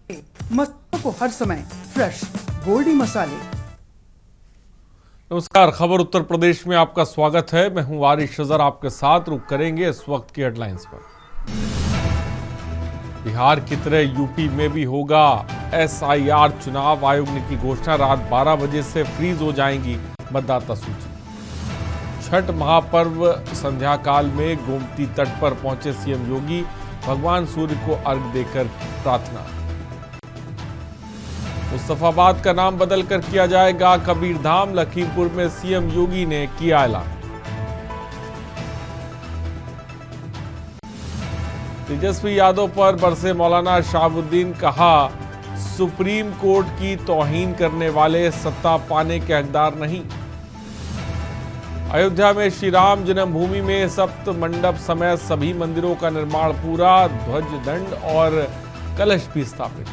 मसालों को हर समय फ्रेश गोल्डी मसाले। नमस्कार, खबर उत्तर प्रदेश में आपका स्वागत है। मैं हूं वारिस शजर, आपके साथ रुक करेंगे इस वक्त की हेडलाइंस पर। बिहार की तरह यूपी में भी होगा SIR चुनाव। आयोग ने की घोषणा, रात 12 बजे से फ्रीज हो जाएंगी मतदाता सूची। छठ महापर्व संध्या काल में गोमती तट पर पहुंचे सीएम योगी, भगवान सूर्य को अर्घ्य देकर प्रार्थना। मुस्तफाबाद का नाम बदलकर किया जाएगा कबीरधाम, लखीमपुर में सीएम योगी ने किया ऐलान। तेजस्वी यादव पर बरसे मौलाना शहाबुद्दीन, कहा सुप्रीम कोर्ट की तौहीन करने वाले सत्ता पाने के हकदार नहीं। अयोध्या में श्री राम जन्मभूमि में सप्त मंडप समेत सभी मंदिरों का निर्माण पूरा, ध्वज दंड और कलश भी स्थापित।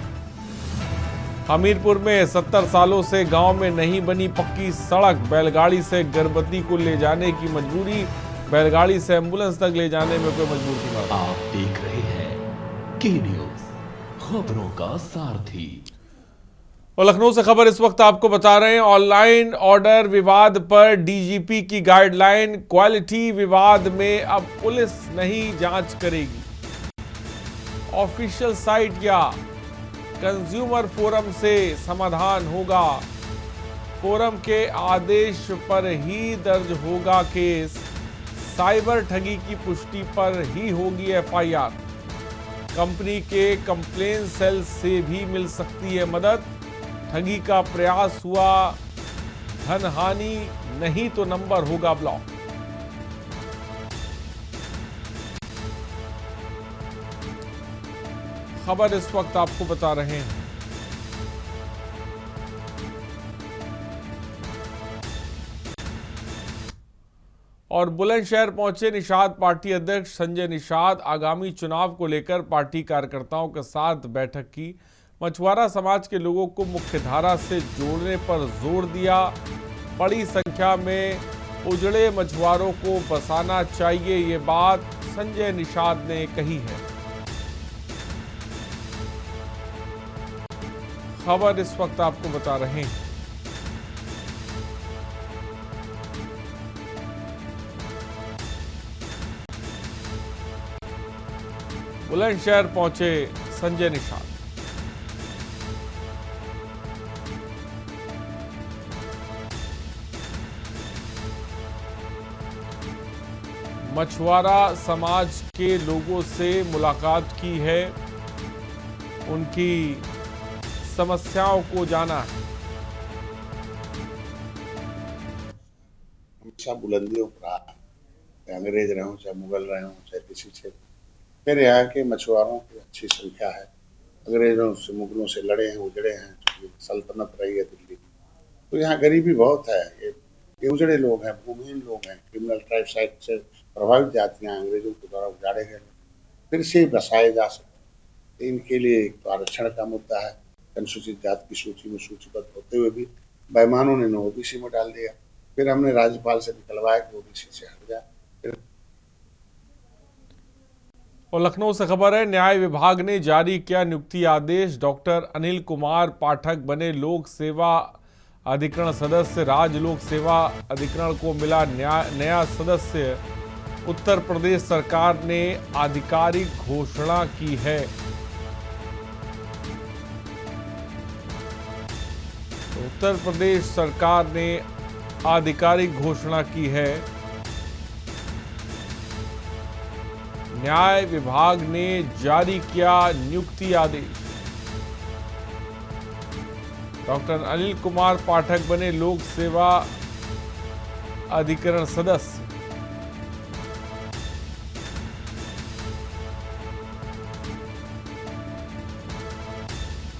हमीरपुर में 70 सालों से गांव में नहीं बनी पक्की सड़क, बैलगाड़ी से गर्भवती को ले जाने की मजबूरी, बैलगाड़ी से एम्बुलेंस तक ले जाने में कोई मजबूर की बात। आप देख रहे हैं के न्यूज, खबरों का सारथी। और लखनऊ से खबर इस वक्त आपको बता रहे हैं, ऑनलाइन ऑर्डर विवाद पर डीजीपी की गाइडलाइन, क्वालिटी विवाद में अब पुलिस नहीं जांच करेगी। ऑफिशियल साइट या कंज्यूमर फोरम से समाधान होगा। फोरम के आदेश पर ही दर्ज होगा केस। साइबर ठगी की पुष्टि पर ही होगी FIR। कंपनी के कंप्लेन सेल से भी मिल सकती है मदद। ठगी का प्रयास हुआ, धनहानि नहीं तो नंबर होगा ब्लॉक। खबर इस वक्त आपको बता रहे हैं। और बुलंदशहर पहुंचे निषाद पार्टी अध्यक्ष संजय निषाद, आगामी चुनाव को लेकर पार्टी कार्यकर्ताओं के साथ बैठक की। मछुआरा समाज के लोगों को मुख्यधारा से जोड़ने पर जोर दिया। बड़ी संख्या में उजड़े मछुआरों को बसाना चाहिए, ये बात संजय निषाद ने कही है। खबर इस वक्त आपको बता रहे हैं। बुलंदशहर पहुंचे संजय निषाद। मछुआरा समाज के लोगों से मुलाकात की है, उनकी समस्याओं को जाना है। हमेशा बुलंदियों पर रहा है, चाहे अंग्रेज रहे हों, चाहे मुगल रहे हों, चाहे किसी क्षेत्र। फिर यहाँ के मछुआरों की अच्छी संख्या है। अंग्रेजों से, मुगलों से लड़े हैं, उजड़े हैं, सल्तनत रही है दिल्ली। तो यहाँ गरीबी बहुत है। ये उजड़े लोग हैं, भूमिहीन लोग हैं, क्रिमिनल ट्राइब साइड से प्रभावित जातियाँ अंग्रेजों के द्वारा उजाड़े गए, फिर से बसाए जा सकते। इनके लिए एक तो आरक्षण का मुद्दा है। अनुसूचित जाति की सूची में सूचीबद्ध होते हुए भी बेईमानों ने OBC में डाल दिया। फिर हमने राज्यपाल से निकलवाया कि OBC से हट जाए। और लखनऊ से खबर है, न्याय विभाग ने जारी किया नियुक्ति आदेश। डॉक्टर अनिल कुमार पाठक बने लोक सेवा अधिकरण सदस्य। राज्य लोक सेवा अधिकरण को मिला नया सदस्य। उत्तर प्रदेश सरकार ने आधिकारिक घोषणा की है। उत्तर प्रदेश सरकार ने आधिकारिक घोषणा की है। न्याय विभाग ने जारी किया नियुक्ति आदेश। डॉक्टर अनिल कुमार पाठक बने लोक सेवा अधिकरण सदस्य।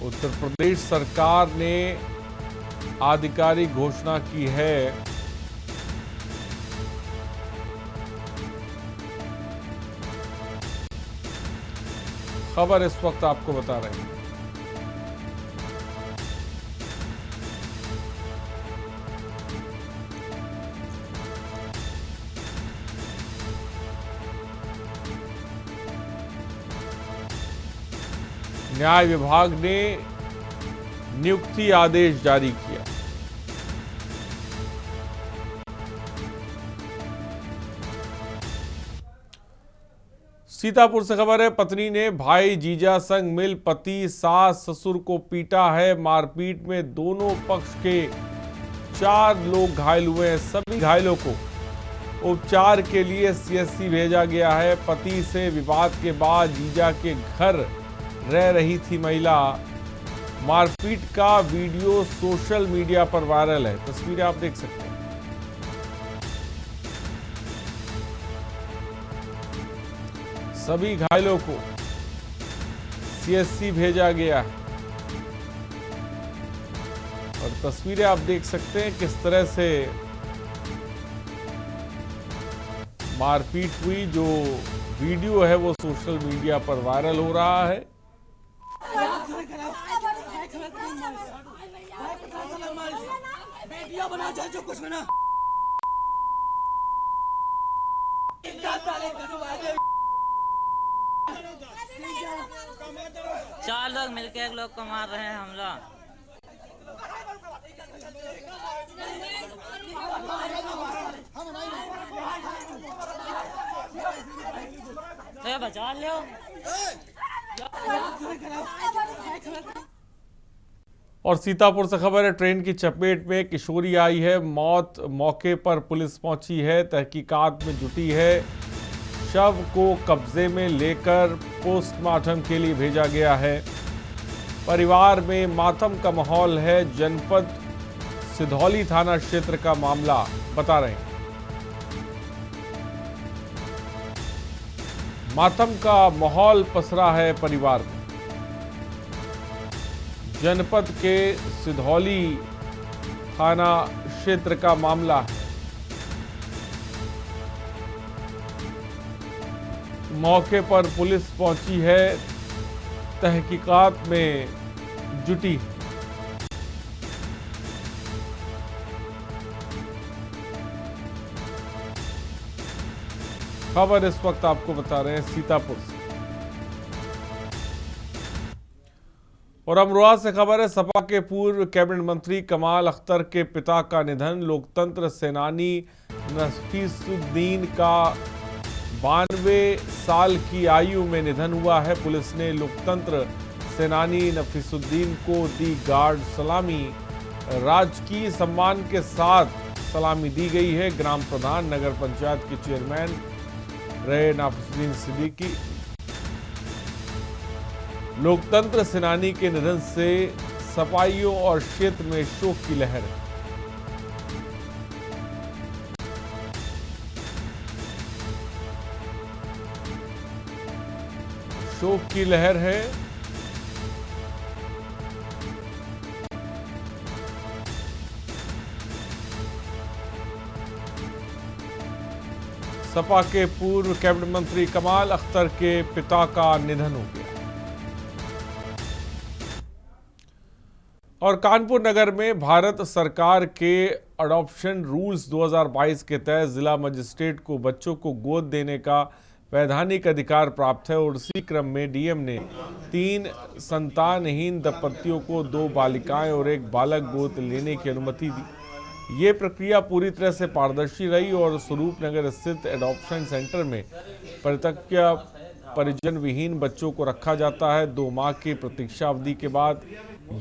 उत्तर प्रदेश सरकार ने आधिकारिक घोषणा की है। खबर इस वक्त आपको बता रहे हैं। न्याय विभाग ने नियुक्ति आदेश जारी किया। सीतापुर से खबर है, पत्नी ने भाई जीजा संग मिल पति सास ससुर को पीटा है। मारपीट में दोनों पक्ष के 4 लोग घायल हुए हैं। सभी घायलों को उपचार के लिए सीएससी भेजा गया है। पति से विवाद के बाद जीजा के घर रह रही थी महिला। मारपीट का वीडियो सोशल मीडिया पर वायरल है। तस्वीरें आप देख सकते हैं। सभी घायलों को सीएससी भेजा गया है और तस्वीरें आप देख सकते हैं किस तरह से मारपीट हुई। जो वीडियो है वो सोशल मीडिया पर वायरल हो रहा है। चार लोग मिलकर एक लोग को मार रहे हैं हमला। तो बचा लो। और सीतापुर से खबर है, ट्रेन की चपेट में किशोरी आई है। मौत मौके पर पुलिस पहुंची है, तहकीकात में जुटी है। शव को कब्जे में लेकर पोस्टमार्टम के लिए भेजा गया है। परिवार में मातम का माहौल है। जनपद सिधौली थाना क्षेत्र का मामला बता रहे हैं। मातम का माहौल पसरा है परिवार में। जनपद के सिधौली थाना क्षेत्र का मामला है। मौके पर पुलिस पहुंची है, तहकीकात में जुटी। खबर इस वक्त आपको बता रहे हैं सीतापुर से। और अमरोहा से खबर है, सपा के पूर्व कैबिनेट मंत्री कमाल अख्तर के पिता का निधन। लोकतंत्र सेनानी नफीसुद्दीन का 92 साल की आयु में निधन हुआ है। पुलिस ने लोकतंत्र सेनानी नफीसुद्दीन को दी गार्ड सलामी। राजकीय सम्मान के साथ सलामी दी गई है। ग्राम प्रधान नगर पंचायत के चेयरमैन रहे नफीसुद्दीन सिद्दीकी। लोकतंत्र सेनानी के निधन से सपाइयों और क्षेत्र में शोक की लहर है। शोक की लहर है। सपा के पूर्व कैबिनेट मंत्री कमाल अख्तर के पिता का निधन हो गया। और कानपुर नगर में भारत सरकार के अडॉप्शन रूल्स 2022 के तहत जिला मजिस्ट्रेट को बच्चों को गोद देने का वैधानिक अधिकार प्राप्त है। और इसी क्रम में डीएम ने 3 संतानहीन दंपतियों को 2 बालिकाएं और 1 बालक गोद लेने की अनुमति दी। ये प्रक्रिया पूरी तरह से पारदर्शी रही और स्वरूप नगर स्थित एडॉप्शन सेंटर में परित्यक्ता परिजन विहीन बच्चों को रखा जाता है। 2 माह की प्रतीक्षा अवधि के बाद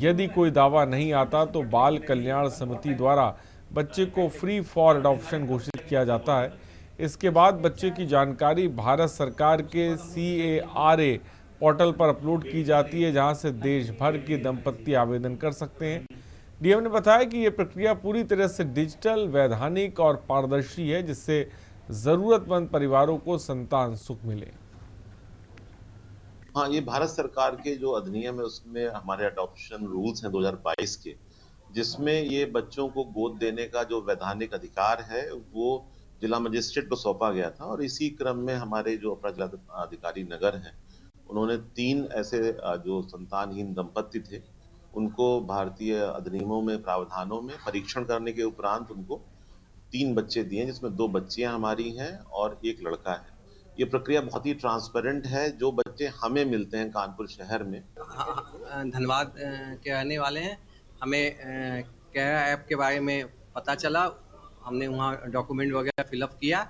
यदि कोई दावा नहीं आता तो बाल कल्याण समिति द्वारा बच्चे को फ्री फॉर अडॉप्शन घोषित किया जाता है। इसके बाद बच्चे की जानकारी भारत सरकार के CARA पोर्टल पर अपलोड की जाती है, जहां से देश भर के दंपति आवेदन कर सकते हैं। डीएम ने बताया कि यह प्रक्रिया पूरी तरह से डिजिटल, वैधानिक और पारदर्शी है, जिससे जरूरतमंद परिवारों को संतान सुख मिले। हाँ, ये भारत सरकार के जो अधिनियम है उसमें हमारे अडॉप्शन रूल्स हैं 2022 के, जिसमें ये बच्चों को गोद देने का जो वैधानिक अधिकार है वो जिला मजिस्ट्रेट को सौंपा गया था। और इसी क्रम में हमारे जो अपर जिला अधिकारी नगर हैं, उन्होंने 3 ऐसे जो संतानहीन दंपति थे उनको भारतीय अधिनियमों में प्रावधानों में परीक्षण करने के उपरांत उनको 3 बच्चे दिए, जिसमें 2 बच्चियां हमारी हैं और 1 लड़का है। ये प्रक्रिया बहुत ही ट्रांसपेरेंट है। जो बच्चे हमें मिलते हैं कानपुर शहर में, धन्यवाद के रहने वाले हैं। हमें कैरा ऐप के बारे में पता चला, हमने वहाँ डॉक्यूमेंट वगैरह फिलअप किया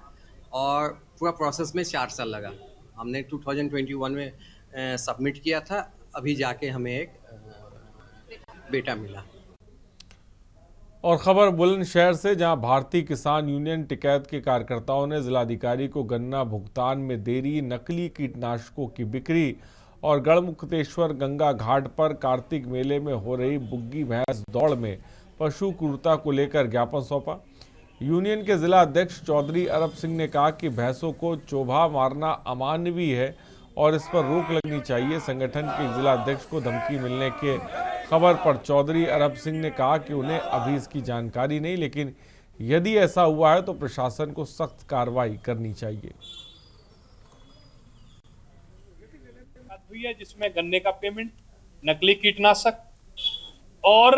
और पूरा प्रोसेस में 4 साल लगा। हमने 2021 में सबमिट किया था, अभी जाके हमें एक बेटा मिला। और खबर बुलंदशहर से, जहां भारतीय किसान यूनियन टिकैत के कार्यकर्ताओं ने जिलाधिकारी को गन्ना भुगतान में देरी, नकली कीटनाशकों की बिक्री और गढ़मुक्तेश्वर गंगा घाट पर कार्तिक मेले में हो रही बुग्गी भैंस दौड़ में पशु क्रूरता को लेकर ज्ञापन सौंपा। यूनियन के जिला अध्यक्ष चौधरी अरब सिंह ने कहा कि भैंसों को चोभा मारना अमानवीय है और इस पर रोक लगनी चाहिए। संगठन के जिला अध्यक्ष को धमकी मिलने के खबर पर चौधरी अरब सिंह ने कहा कि उन्हें अभी इसकी जानकारी नहीं, लेकिन यदि ऐसा हुआ है तो प्रशासन को सख्त कार्रवाई करनी चाहिए। हुई है जिसमें गन्ने का पेमेंट, नकली कीटनाशक और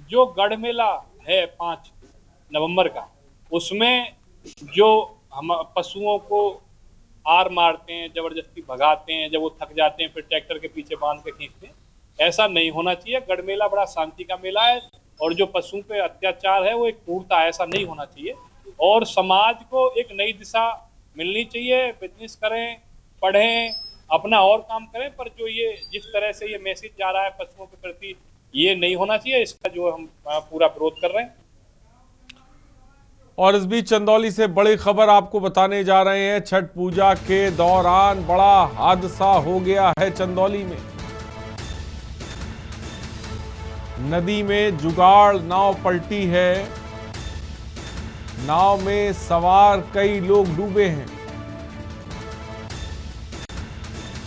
जो गढ़ मेला है 5 नवंबर का, उसमें जो हम पशुओं को आर मारते हैं, जबरदस्ती भगाते हैं, जब वो थक जाते हैं फिर ट्रैक्टर के पीछे बांध के खींचते हैं, ऐसा नहीं होना चाहिए। गढ़ मेला बड़ा शांति का मेला है और जो पशुओं पे अत्याचार है वो एक क्रूरता है, ऐसा नहीं होना चाहिए। और समाज को एक नई दिशा मिलनी चाहिए। बिजनेस करें, पढ़ें, अपना और काम करें, पर जो ये जिस तरह से ये मैसेज जा रहा है पशुओं के प्रति, ये नहीं होना चाहिए। इसका जो हम पूरा विरोध कर रहे हैं। और इस बीच चंदौली से बड़ी खबर आपको बताने जा रहे हैं। छठ पूजा के दौरान बड़ा हादसा हो गया है चंदौली में। नदी में जुगाड़ नाव पलटी है। नाव में सवार कई लोग डूबे हैं।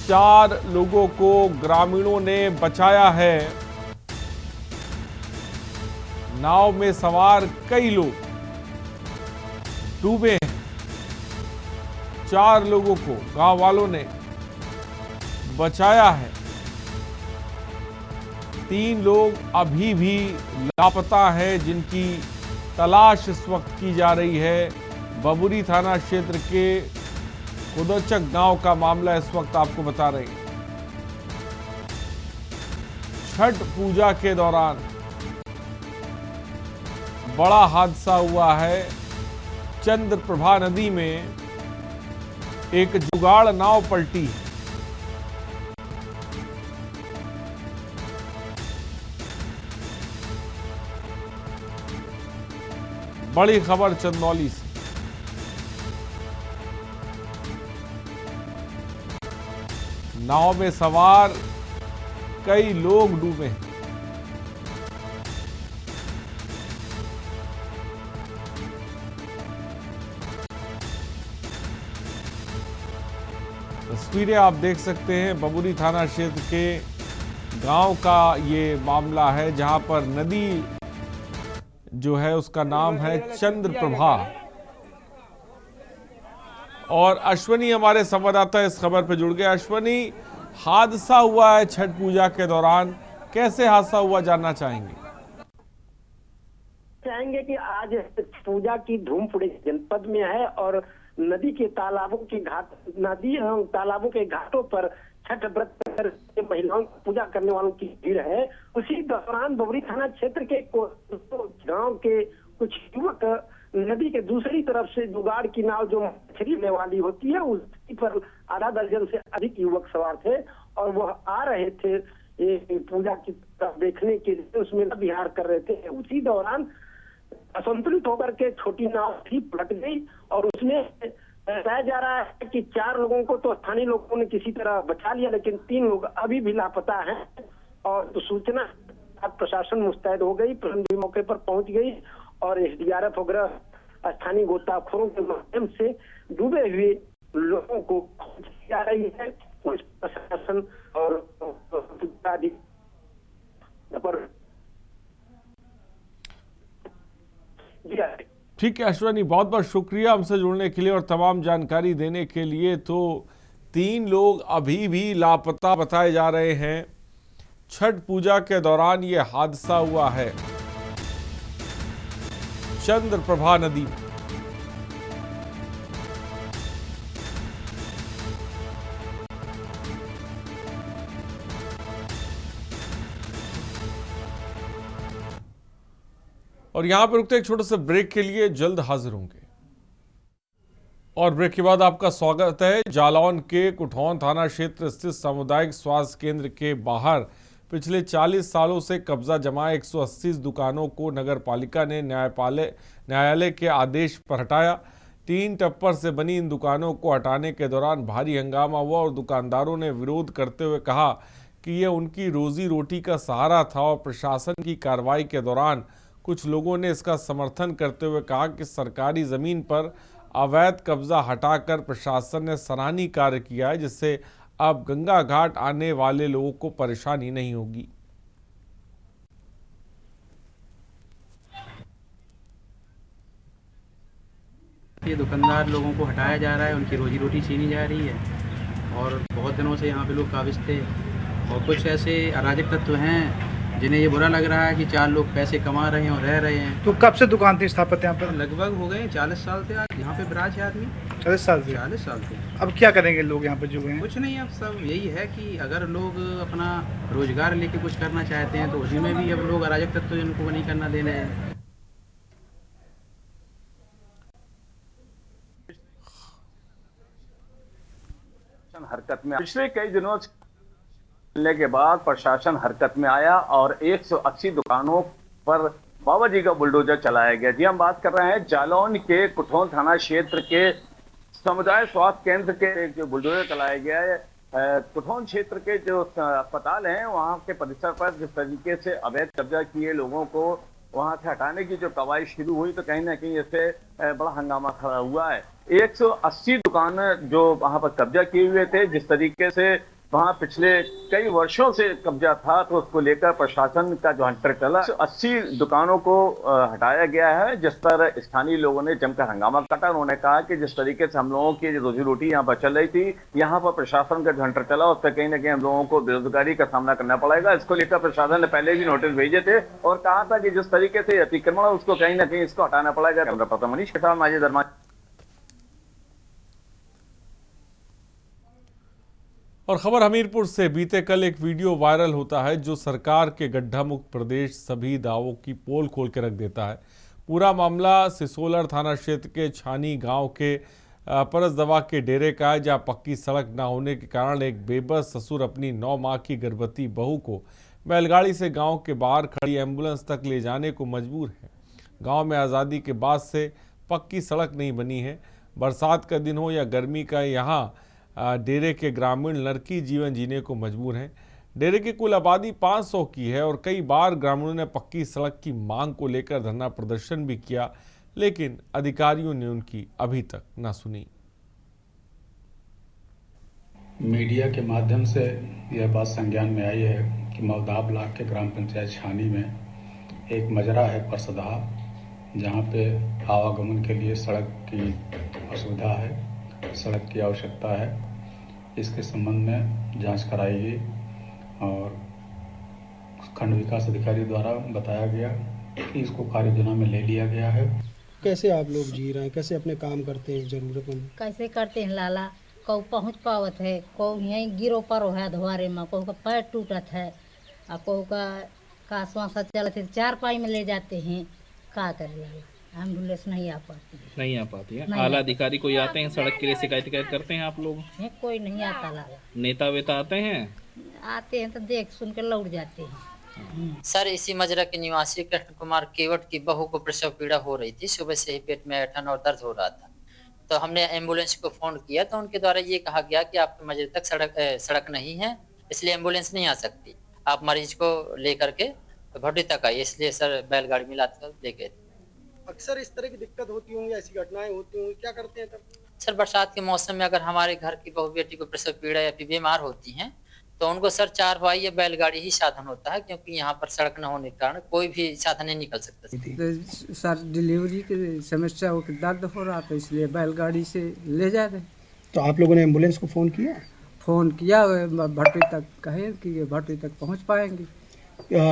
4 लोगों को ग्रामीणों ने बचाया है। नाव में सवार कई लोग डूबे हैं। 4 लोगों को गांव वालों ने बचाया है। 3 लोग अभी भी लापता हैं, जिनकी तलाश इस वक्त की जा रही है। बबुरी थाना क्षेत्र के कुदचक गांव का मामला इस वक्त आपको बता रहे हैं। छठ पूजा के दौरान बड़ा हादसा हुआ है। चंद्रप्रभा नदी में एक जुगाड़ नाव पलटी। बड़ी खबर चंदौली से। नाव में सवार कई लोग डूबे हैं। तस्वीरें आप देख सकते हैं। बबुरी थाना क्षेत्र के गांव का ये मामला है, जहां पर नदी जो है उसका नाम है चंद्रप्रभा। और अश्वनी हमारे संवाददाता इस खबर पर जुड़ गए। अश्वनी, हादसा हुआ है छठ पूजा के दौरान, कैसे हादसा हुआ जानना चाहेंगे कि आज पूजा की धूम पूरे जनपद में है और नदी के तालाबों के घाटों पर छठ व्रत कर महिलाओं की पूजा करने वालों की भीड़ है। उसी दौरान बबुरी थाना क्षेत्र के गांव के कुछ युवक नदी के दूसरी तरफ से जुगाड़ की नाव जो मछली लेने वाली होती है उसी पर आधा दर्जन से अधिक युवक सवार थे और वह आ रहे थे ये पूजा की तरफ देखने के लिए, उसमें विहार कर रहे थे। उसी दौरान असंतुलित होकर के छोटी नाव भी पलट गई और उसमें बताया जा रहा है कि 4 लोगों को तो स्थानीय लोगों ने किसी तरह बचा लिया, लेकिन 3 लोग अभी भी लापता हैं। और तो सूचना प्रशासन मुस्तैद हो गई, तुरंत भी मौके पर पहुंच गई और SDRF वगैरह स्थानीय गोताखोरों के माध्यम से डूबे हुए लोगों को खोज की जा रही है। पुलिस प्रशासन और ठीक है अश्वनी, बहुत बहुत शुक्रिया हमसे जुड़ने के लिए और तमाम जानकारी देने के लिए। तो 3 लोग अभी भी लापता बताए जा रहे हैं। छठ पूजा के दौरान ये हादसा हुआ है चंद्रप्रभा नदी में। और यहाँ पर रुकते एक छोटे से ब्रेक के लिए, जल्द हाजिर होंगे। और ब्रेक के बाद आपका स्वागत है। जालौन के कुठौन थाना क्षेत्र स्थित सामुदायिक स्वास्थ्य केंद्र के बाहर पिछले 40 सालों से कब्जा जमाए 180 दुकानों को नगर पालिका ने न्यायालय के आदेश पर हटाया। 3 टप्पर से बनी इन दुकानों को हटाने के दौरान भारी हंगामा हुआ और दुकानदारों ने विरोध करते हुए कहा कि ये उनकी रोजी रोटी का सहारा था और प्रशासन की कार्रवाई के दौरान कुछ लोगों ने इसका समर्थन करते हुए कहा कि सरकारी जमीन पर अवैध कब्जा हटाकर प्रशासन ने सराहनीय कार्य किया है, जिससे अब गंगा घाट आने वाले लोगों को परेशानी नहीं होगी। ये दुकानदार लोगों को हटाया जा रहा है, उनकी रोजी रोटी छीनी जा रही है और बहुत दिनों से यहाँ पे लोग काबिज थे और कुछ ऐसे अराजक तत्व हैं जिन्हें ये बुरा लग रहा है कि 4 लोग पैसे कमा रहे हैं और रह रहे हैं। तो कब से दुकान थी स्थापित यहाँ पर? लगभग हो गए 40 साल से यहाँ पे विराज है आदमी। 40 साल से? 40 साल से। अब क्या करेंगे लोग यहाँ पर जो हैं? कुछ नहीं, अब सब यही है कि अगर लोग अपना रोजगार लेके कुछ करना चाहते हैं तो उसी में भी अब लोग अराजक तत्व इनको नहीं करना दे रहे हैं। हरकत में पिछले कई दिनों मिलने के बाद प्रशासन हरकत में आया और 180 दुकानों पर बाबा जी का बुलडोजर चलाया गया। जी हम बात कर रहे हैं जालौन के कुठौन थाना क्षेत्र के समुदाय स्वास्थ्य केंद्र के जो बुलडोजर चलाया गया है। कुठौन क्षेत्र के जो अस्पताल हैं वहां के परिसर पर जिस तरीके से अवैध कब्जा किए लोगों को वहां से हटाने की जो कवायद शुरू हुई तो कहीं ना कहीं इससे बड़ा हंगामा खड़ा हुआ है। 180 दुकान जो वहां पर कब्जा किए हुए थे, जिस तरीके से वहां पिछले कई वर्षों से कब्जा था तो उसको लेकर प्रशासन का जो हंटर चला 80 दुकानों को हटाया गया है, जिस पर स्थानीय लोगों ने जमकर हंगामा काटा। उन्होंने कहा कि जिस तरीके से हम लोगों की रोजी रोटी यहाँ पर चल रही थी, यहाँ पर प्रशासन का जो हंटर चला उस पर कहीं ना कहीं हम लोगों को बेरोजगारी का सामना करना पड़ेगा। इसको लेकर प्रशासन ने पहले भी नोटिस भेजे थे और कहा था कि जिस तरीके से अतिक्रमण उसको कहीं ना कहीं इसको हटाना पड़ेगा। कैमरा पर्सन मनीष के साथ माजिद अरमान। और खबर हमीरपुर से, बीते कल एक वीडियो वायरल होता है जो सरकार के गड्ढा मुक्त प्रदेश सभी दावों की पोल खोल के रख देता है। पूरा मामला सिसोलर थाना क्षेत्र के छानी गांव के परसदवा के डेरे का है, जहां पक्की सड़क न होने के कारण एक बेबस ससुर अपनी 9 माह की गर्भवती बहू को बैलगाड़ी से गांव के बाहर खड़ी एम्बुलेंस तक ले जाने को मजबूर है। गाँव में आज़ादी के बाद से पक्की सड़क नहीं बनी है। बरसात का दिन हो या गर्मी का, यहाँ डेरे के ग्रामीण नरकी जीवन जीने को मजबूर हैं। डेरे की कुल आबादी 500 की है और कई बार ग्रामीणों ने पक्की सड़क की मांग को लेकर धरना प्रदर्शन भी किया, लेकिन अधिकारियों ने उनकी अभी तक न सुनी। मीडिया के माध्यम से यह बात संज्ञान में आई है कि मवदा ब्लॉक के ग्राम पंचायत छानी में एक मजरा है परसदा, जहाँ पे आवागमन के लिए सड़क की असुविधा है, सड़क की आवश्यकता है। इसके संबंध में जांच कराई गई और खंड विकास अधिकारी द्वारा बताया गया कि इसको कार्ययोजना में ले लिया गया है। कैसे आप लोग जी रहे हैं, कैसे अपने काम करते हैं जरूरतमंद? कैसे करते हैं लाला, को पहुँच पावत है, को यहीं गिरो परो है धुआरे में, को का पैर टूटत है और को का श्वास चलते 4 पाई में ले जाते हैं। का करे लाला, एम्बुलेंस नहीं आ पाती है। आला अधिकारी कोई आते हैं सड़क के लिए शिकायत करते हैं आप लोग? कोई नहीं आता लाला। नेता वेता आते हैं? आते हैं तो देख सुन के लौट जाते हैं। सर, इसी मजरा के निवासी कृष्ण कुमार केवट की बहू को प्रसव पीड़ा हो रही थी। सुबह से ही पेट में ऐंठन और दर्द हो रहा था, तो हमने एम्बुलेंस को फोन किया तो उनके द्वारा ये कहा गया कि आपके मजरे तक सड़क नहीं है, इसलिए एम्बुलेंस नहीं आ सकती। आप मरीज को लेकर के भट्टी तक आइए, इसलिए सर बैलगाड़ी में लाकर ले गए। अक्सर इस तरह की दिक्कत होती होंगी, ऐसी घटनाएं होती होंगी, क्या करते हैं तब? सर, बरसात के मौसम में अगर हमारे घर की बहू बेटी को प्रसव पीड़ा या फिर बीमार होती हैं तो उनको सर 4 पाई या बैलगाड़ी ही साधन होता है, क्योंकि यहाँ पर सड़क न होने के कारण कोई भी साधन नहीं निकल सकता। सर, डिलीवरी की समस्या हो, दर्द हो रहा था, इसलिए बैलगाड़ी से ले जा रहे। तो आप लोगों ने एम्बुलेंस को फ़ोन किया? फ़ोन किया, भट्टी तक कहे कि भट्टी तक पहुँच पाएंगे।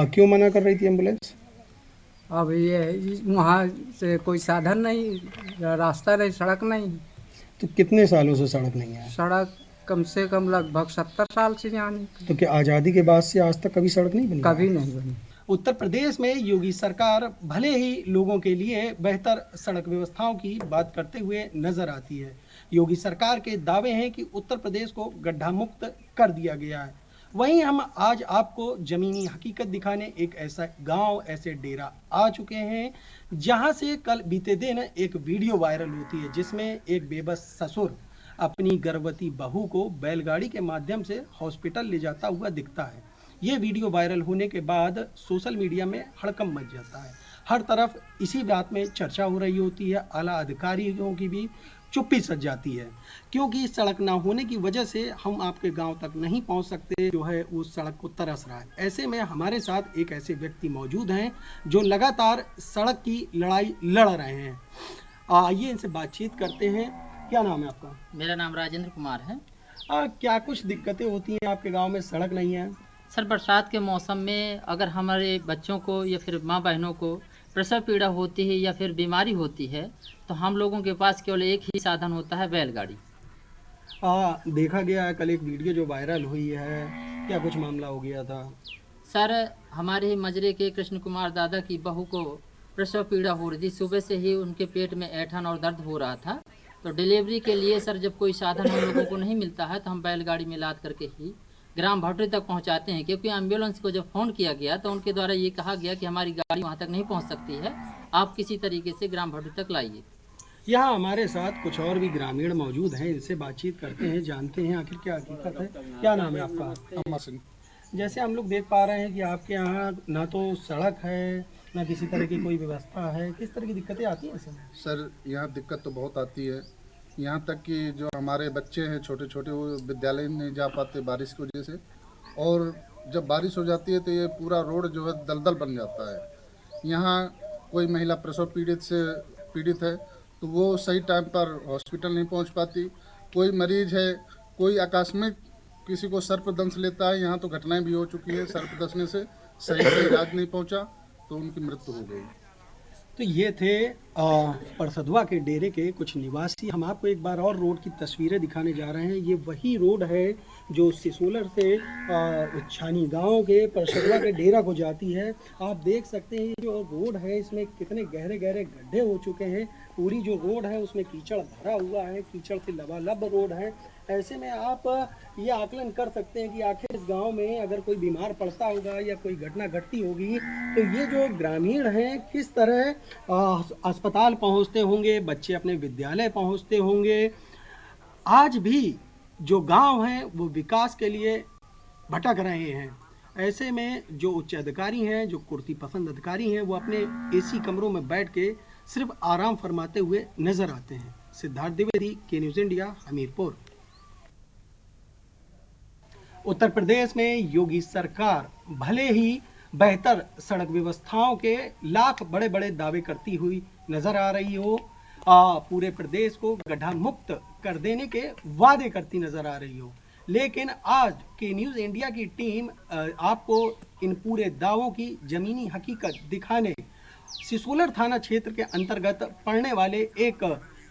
क्यों मना कर रही थी एम्बुलेंस? अब ये वहाँ से कोई साधन नहीं, रास्ता नहीं, सड़क नहीं। तो कितने सालों से सड़क नहीं है? सड़क कम से कम लगभग 70 साल से यहाँ नहीं। तो क्या आज़ादी के बाद से आज तक कभी सड़क नहीं बनी? कभी नहीं बनी। उत्तर प्रदेश में योगी सरकार भले ही लोगों के लिए बेहतर सड़क व्यवस्थाओं की बात करते हुए नजर आती है। योगी सरकार के दावे हैं कि उत्तर प्रदेश को गड्ढा मुक्त कर दिया गया है। वहीं हम आज आपको जमीनी हकीकत दिखाने एक ऐसा गांव, ऐसे डेरा आ चुके हैं जहां से कल बीते दिन एक वीडियो वायरल होती है जिसमें एक बेबस ससुर अपनी गर्भवती बहू को बैलगाड़ी के माध्यम से हॉस्पिटल ले जाता हुआ दिखता है। ये वीडियो वायरल होने के बाद सोशल मीडिया में हड़कंप मच जाता है। हर तरफ इसी बात में चर्चा हो रही होती है। आला अधिकारियों की भी चुप्पी सज जाती है क्योंकि सड़क ना होने की वजह से हम आपके गांव तक नहीं पहुंच सकते, जो है उस सड़क को तरस रहा है। ऐसे में हमारे साथ एक ऐसे व्यक्ति मौजूद हैं जो लगातार सड़क की लड़ाई लड़ रहे हैं। आइए इनसे बातचीत करते हैं। क्या नाम है आपका? मेरा नाम राजेंद्र कुमार है। क्या कुछ दिक्कतें होती हैं आपके गाँव में? सड़क नहीं है सर। बरसात के मौसम में अगर हमारे बच्चों को या फिर माँ बहनों को प्रसव पीड़ा होती है या फिर बीमारी होती है तो हम लोगों के पास केवल एक ही साधन होता है, बैलगाड़ी। देखा गया है कल एक वीडियो जो वायरल हुई है, क्या कुछ मामला हो गया था? सर, हमारे ही मजरे के कृष्ण कुमार दादा की बहू को प्रसव पीड़ा हो रही थी। सुबह से ही उनके पेट में ऐंठन और दर्द हो रहा था। तो डिलीवरी के लिए सर जब कोई साधन हम लोगों को नहीं मिलता है तो हम बैलगाड़ी में लाद करके ही ग्राम भटरी तक पहुंचाते हैं, क्योंकि एम्बुलेंस को जब फ़ोन किया गया तो उनके द्वारा ये कहा गया कि हमारी गाड़ी वहां तक नहीं पहुंच सकती है, आप किसी तरीके से ग्राम भटरी तक लाइए। यहाँ हमारे साथ कुछ और भी ग्रामीण मौजूद हैं, इनसे बातचीत करते हैं, जानते हैं आखिर क्या हकीकत है। क्या नाम है आपका? अमर सिंह। जैसे हम लोग देख पा रहे हैं कि आपके यहाँ ना तो सड़क है, ना किसी तरह की कोई व्यवस्था है, किस तरह की दिक्कतें आती हैं? सर, यहाँ दिक्कत तो बहुत आती है। यहाँ तक कि जो हमारे बच्चे हैं छोटे छोटे, वो विद्यालय नहीं जा पाते बारिश की वजह से, और जब बारिश हो जाती है तो ये पूरा रोड जो है दलदल बन जाता है। यहाँ कोई महिला प्रसव पीड़ित है तो वो सही टाइम पर हॉस्पिटल नहीं पहुँच पाती। कोई मरीज है, कोई आकस्मिक किसी को सर्पदंश लेता है, यहाँ तो घटनाएं भी हो चुकी है, सर्प दंशने से सही से इलाज नहीं पहुँचा तो उनकी मृत्यु हो गई। तो ये थे परसदवा के डेरे के कुछ निवासी। हम आपको एक बार और रोड की तस्वीरें दिखाने जा रहे हैं। ये वही रोड है जो सिसोलर से छानी गांव के परसदवा के डेरा को जाती है। आप देख सकते हैं जो रोड है इसमें कितने गहरे गहरे गड्ढे हो चुके हैं। पूरी जो रोड है उसमें कीचड़ भरा हुआ है, कीचड़ से लबालब रोड है। ऐसे में आप ये आकलन कर सकते हैं कि आखिर इस गांव में अगर कोई बीमार पड़ता होगा या कोई घटना घटती होगी तो ये जो ग्रामीण हैं किस तरह अस्पताल पहुंचते होंगे, बच्चे अपने विद्यालय पहुंचते होंगे। आज भी जो गांव हैं वो विकास के लिए भटक रहे हैं। ऐसे में जो उच्च अधिकारी हैं, जो कुर्सी पसंद अधिकारी हैं, वो अपने एसी कमरों में बैठ के सिर्फ आराम फरमाते हुए नजर आते हैं। सिद्धार्थ द्विवेदी, के न्यूज़ इंडिया, हमीरपुर। उत्तर प्रदेश में योगी सरकार भले ही बेहतर सड़क व्यवस्थाओं के लाख बड़े बड़े दावे करती हुई नजर आ रही हो, पूरे प्रदेश को गड्ढा मुक्त कर देने के वादे करती नजर आ रही हो, लेकिन आज के न्यूज़ इंडिया की टीम आपको इन पूरे दावों की जमीनी हकीकत दिखाने सिसोलर थाना क्षेत्र के अंतर्गत पड़ने वाले एक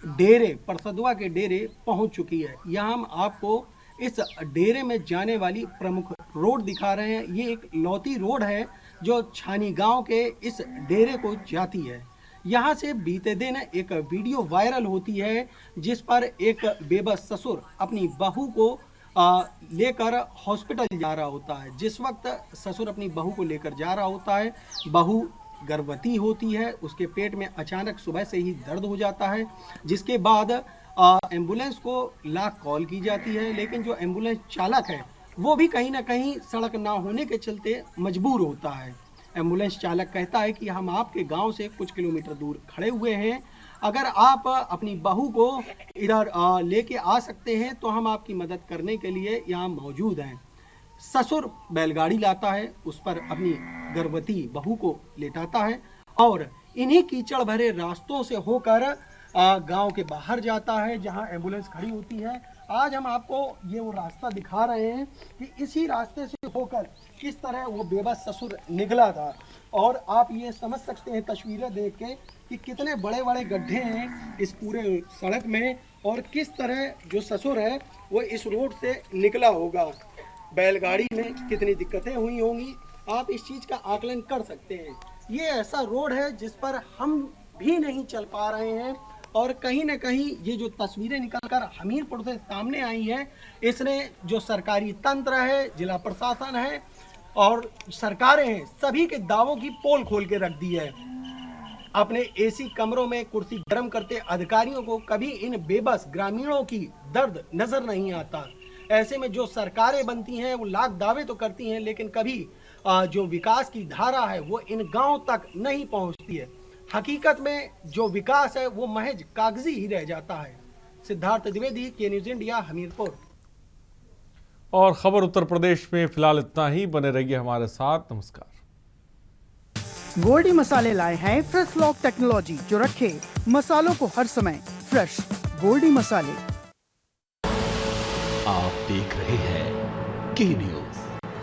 डेरे, परसदवा के डेरे पहुंच चुकी है। यहाँ हम आपको इस डेरे में जाने वाली प्रमुख रोड दिखा रहे हैं। ये एक लौती रोड है जो छानी गांव के इस डेरे को जाती है। यहाँ से बीते दिन एक वीडियो वायरल होती है जिस पर एक बेबस ससुर अपनी बहू को लेकर हॉस्पिटल जा रहा होता है। जिस वक्त ससुर अपनी बहू को लेकर जा रहा होता है, बहू गर्भवती होती है, उसके पेट में अचानक सुबह से ही दर्द हो जाता है, जिसके बाद एम्बुलेंस को लाख कॉल की जाती है, लेकिन जो एम्बुलेंस चालक है वो भी कहीं ना कहीं सड़क ना होने के चलते मजबूर होता है। एम्बुलेंस चालक कहता है कि हम आपके गांव से कुछ किलोमीटर दूर खड़े हुए हैं, अगर आप अपनी बहू को इधर लेके आ सकते हैं तो हम आपकी मदद करने के लिए यहाँ मौजूद हैं। ससुर बैलगाड़ी लाता है, उस पर अपनी गर्भवती बहू को लेटाता है और इन्हीं कीचड़ भरे रास्तों से होकर गांव के बाहर जाता है जहां एम्बुलेंस खड़ी होती है। आज हम आपको ये वो रास्ता दिखा रहे हैं कि इसी रास्ते से होकर किस तरह वो बेबस ससुर निकला था, और आप ये समझ सकते हैं तस्वीरें देख के कि कितने बड़े बड़े गड्ढे हैं इस पूरे सड़क में और किस तरह जो ससुर है वो इस रोड से निकला होगा। बैलगाड़ी में कितनी दिक्कतें हुई होंगी आप इस चीज़ का आकलन कर सकते हैं। ये ऐसा रोड है जिस पर हम भी नहीं चल पा रहे हैं और कहीं ना कहीं ये जो तस्वीरें निकलकर हमीरपुर से सामने आई हैं, इसने जो सरकारी तंत्र है, जिला प्रशासन है और सरकारें हैं, सभी के दावों की पोल खोल के रख दी है। अपने एसी कमरों में कुर्सी गर्म करते अधिकारियों को कभी इन बेबस ग्रामीणों की दर्द नजर नहीं आता। ऐसे में जो सरकारें बनती हैं वो लाख दावे तो करती हैं, लेकिन कभी जो विकास की धारा है वो इन गांव तक नहीं पहुंचती है। हकीकत में जो विकास है वो महज कागजी ही रह जाता है। सिद्धार्थ द्विवेदी, के न्यूज़ इंडिया, हमीरपुर। और खबर उत्तर प्रदेश में फिलहाल इतना ही। बने रहिए हमारे साथ। नमस्कार। गोल्डी मसाले लाए हैं फ्रेश लॉक टेक्नोलॉजी, जो रखे मसालों को हर समय फ्रेश। गोल्डी मसाले। आप देख रहे हैं के न्यूज़।